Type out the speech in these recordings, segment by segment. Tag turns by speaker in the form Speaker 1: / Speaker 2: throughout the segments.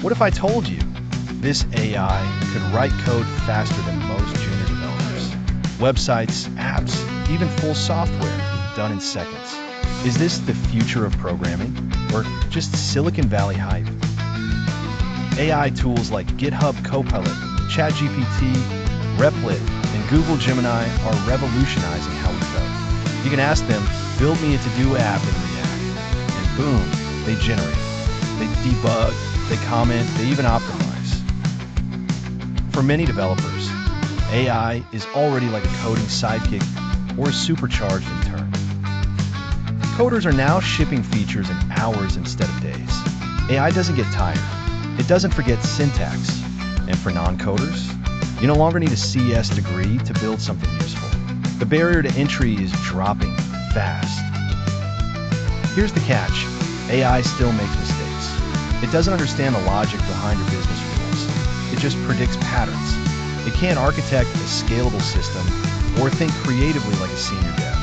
Speaker 1: What if I told you this AI could write code faster than most junior developers? Websites, apps, even full software done in seconds. Is this the future of programming, or just Silicon Valley hype? AI tools like GitHub Copilot, ChatGPT, Replit, and Google Gemini are revolutionizing how we code. You can ask them, build me a to-do app in React, and boom, they generate. They debug, they comment, they even optimize. For many developers, AI is already like a coding sidekick or a supercharged intern. Coders are now shipping features in hours instead of days. AI doesn't get tired. It doesn't forget syntax. And for non-coders, you no longer need a CS degree to build something useful. The barrier to entry is dropping fast. Here's the catch. AI still makes mistakes. It doesn't understand the logic behind your business rules. It just predicts patterns. It can't architect a scalable system or think creatively like a senior dev.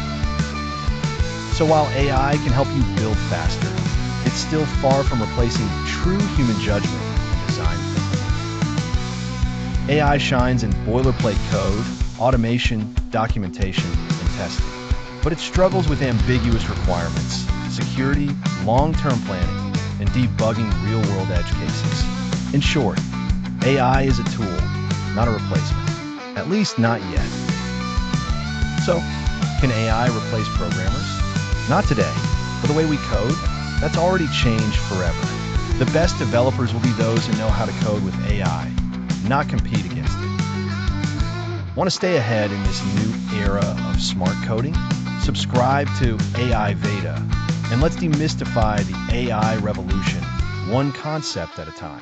Speaker 1: So while AI can help you build faster, it's still far from replacing true human judgment and design thinking. AI shines in boilerplate code, automation, documentation, and testing. But it struggles with ambiguous requirements, security, long-term planning, and debugging real-world edge cases. In short, AI is a tool, not a replacement. At least not yet. So, can AI replace programmers? Not today, but the way we code, that's already changed forever. The best developers will be those who know how to code with AI, not compete against it. Want to stay ahead in this new era of smart coding? Subscribe to AI Veda, and let's demystify the AI revolution, one concept at a time.